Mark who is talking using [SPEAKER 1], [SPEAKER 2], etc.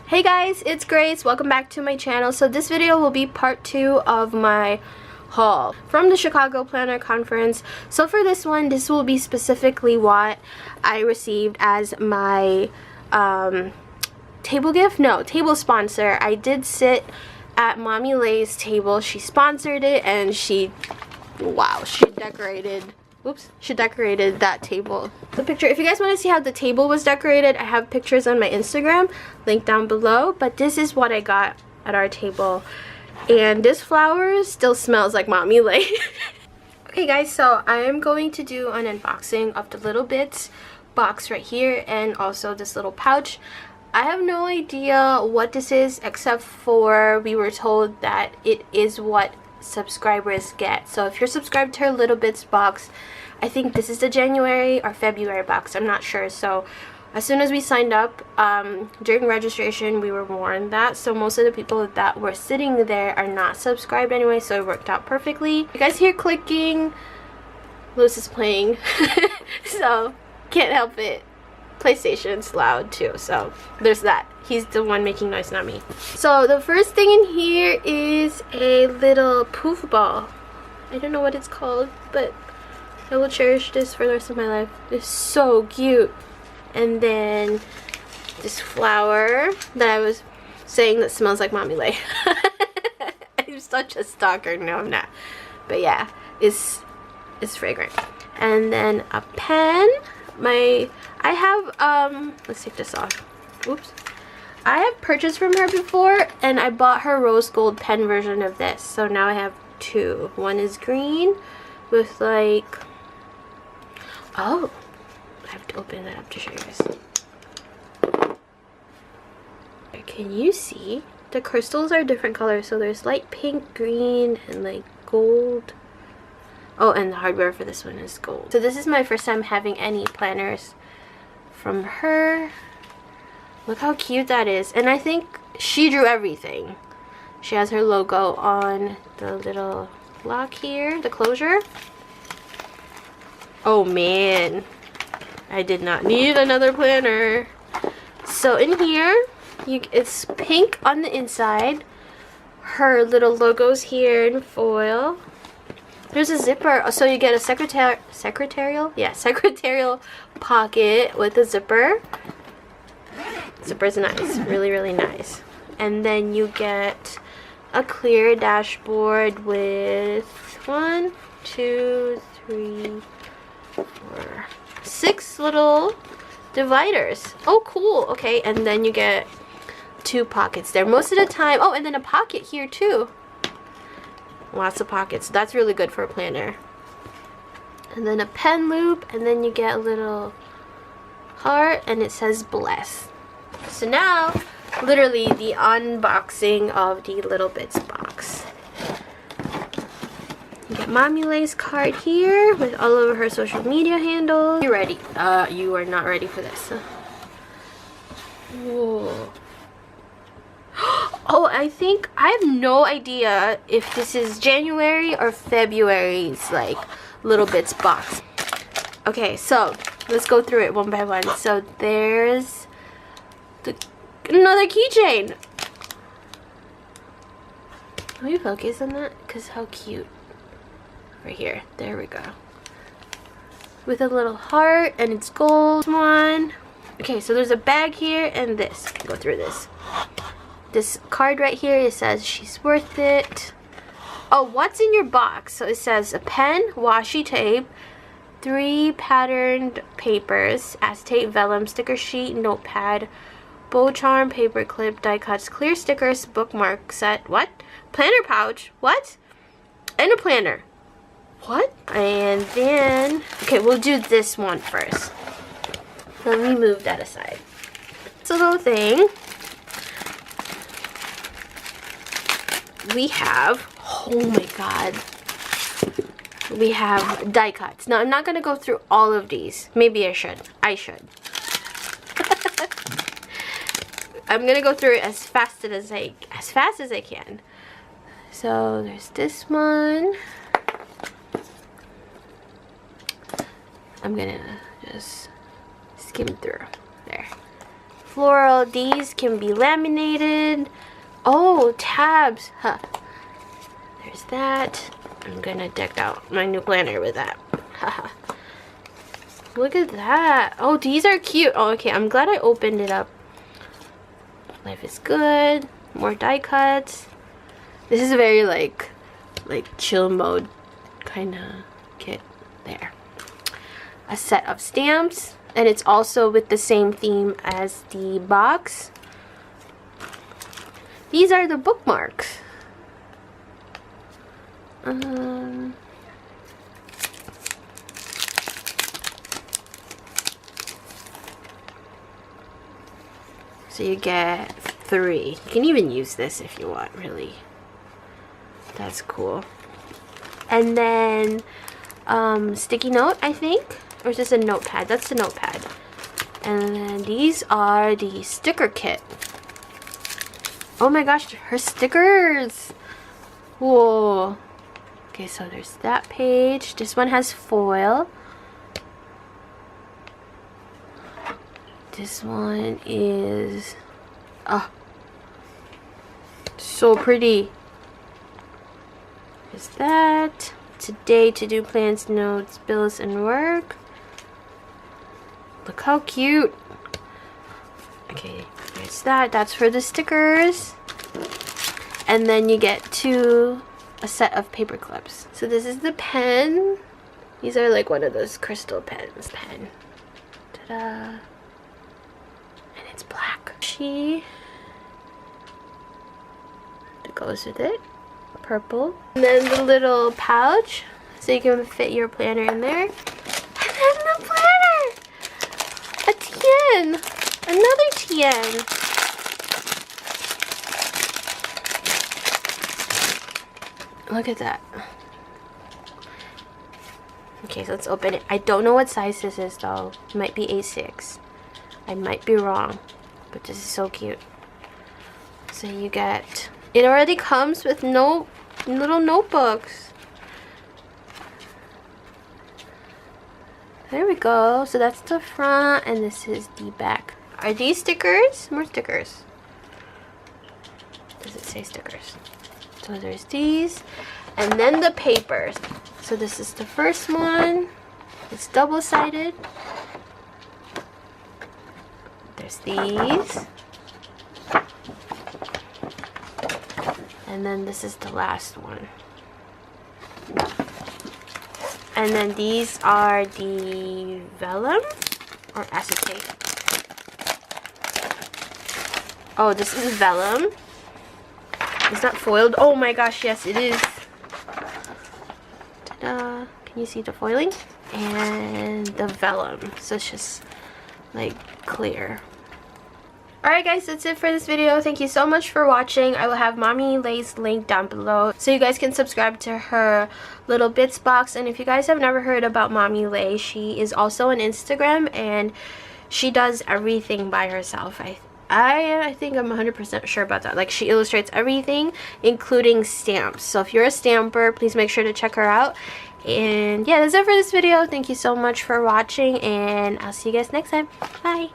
[SPEAKER 1] Hey guys, it's Grace. Welcome back to my channel. So this video will be part 2 of my haul from the Chicago Planner Conference. So for this one, this will be specifically what I received as my table gift? No, table sponsor. I did sit at MommyLhey's table. She sponsored it and she decorated that table. The picture, if you guys want to see how the table was decorated, I have pictures on my Instagram, link down below. But this is what I got at our table, and this flower still smells like MommyLhey. Okay guys, so I am going to do an unboxing of the Little Bits box right here, and also this little pouch. I have no idea what this is, except for we were told that it is what subscribers get. So if you're subscribed to her Little Bits box, I think this is the January or February box, I'm not sure. So as soon as we signed up, during registration, we were warned that. So most of the people that were sitting there are not subscribed anyway, so it worked out perfectly. You guys hear clicking, Lewis is playing, so can't help it. PlayStation's loud too, so there's that. He's the one making noise, not me. So the first thing in here is a little poof ball. I don't know what it's called, but I will cherish this for the rest of my life. It's so cute. And then this flower that I was saying that smells like MommyLhey. I'm such a stalker. No, I'm not. But yeah, it's fragrant. And then a pen. I have let's take this off. Oops. I have purchased from her before, and I bought her rose gold pen version of this. So now I have two. One is green with like, oh, I have to open that up to show you guys. Can you see? The crystals are different colors, so there's light pink, green, and like gold. Oh, and the hardware for this one is gold. So this is my first time having any planners from her. Look how cute that is. And I think she drew everything. She has her logo on the little lock here, the closure. Oh man, I did not need another planner. So in here, it's pink on the inside. Her little logo's here in foil. There's a zipper, so you get a secretarial pocket with a zipper. Zipper's nice, really nice. And then you get a clear dashboard with 1, 2, 3, 4, 6 little dividers. Oh, cool. Okay, and then you get 2 pockets there most of the time. Oh, and then a pocket here too. Lots of pockets. That's really good for a planner. And then a pen loop, and then you get a little heart, and it says bless. So now, literally the unboxing of the Little Bits box. You get MommyLhey's card here with all of her social media handles. You ready? You are not ready for this. Whoa. Oh, I have no idea if this is January or February's like Little Bits box. Okay, so let's go through it one by one. So there's another keychain. Can we focus on that? Because how cute. Right here. There we go. With a little heart, and it's gold one. Okay, so there's a bag here and this. Go through this. This card right here, it says she's worth it. Oh, what's in your box? So it says a pen, washi tape, 3 patterned papers, acetate, vellum, sticker sheet, notepad, bow charm, paper clip, die cuts, clear stickers, bookmark set. What? Planner pouch. What? And a planner. What? And then, okay, we'll do this one first. Let me move that aside. It's a little thing. We have, oh my god, we have die cuts. Now I'm not gonna go through all of these. Maybe I should. I'm gonna go through it as fast as I can. So there's this one. I'm gonna just skim through there. floral. These can be laminated. Oh, tabs. Huh. There's that. I'm gonna deck out my new planner with that. Haha. Look at that. Oh, these are cute. Oh, okay. I'm glad I opened it up. Life is good. More die cuts. This is a very like chill mode kind of kit there. A set of stamps, and it's also with the same theme as the box. These are the bookmarks. So you get 3. You can even use this if you want, really. That's cool. And then sticky note, I think, or is this a notepad? That's the notepad. And then these are the sticker kit. Oh my gosh, her stickers. Whoa. Okay, so there's that page. This one has foil. This one is, oh, so pretty. There's that. Today, to-do plans, notes, bills, and work. Look how cute. Okay, there's that. That's for the stickers. And then you get a set of paper clips. So this is the pen. These are like one of those crystal pens. Pen. Ta-da. And it's black. It goes with it. Purple. And then the little pouch, so you can fit your planner in there. And then the planner! A TN! Another TN! Look at that. Okay, so let's open it. I don't know what size this is though. It might be A6. I might be wrong. But this is so cute. So you get... It already comes with little notebooks. There we go. So that's the front and this is the back. Are these stickers? More stickers. Does it say stickers? So there's these. And then the papers. So this is the first one. It's double-sided. There's these. And then this is the last one. And then these are the vellum or acetate. Oh, this is vellum. It's not foiled. Oh my gosh, yes it is. Ta-da. Can you see the foiling? And the vellum. So it's just like clear. Alright guys, that's it for this video. Thank you so much for watching. I will have MommyLhey's link down below so you guys can subscribe to her little bits box. And if you guys have never heard about MommyLhey, she is also on Instagram and she does everything by herself. I think I'm 100% sure about that. Like, she illustrates everything, including stamps. So if you're a stamper, please make sure to check her out. And yeah, that's it for this video. Thank you so much for watching and I'll see you guys next time. Bye!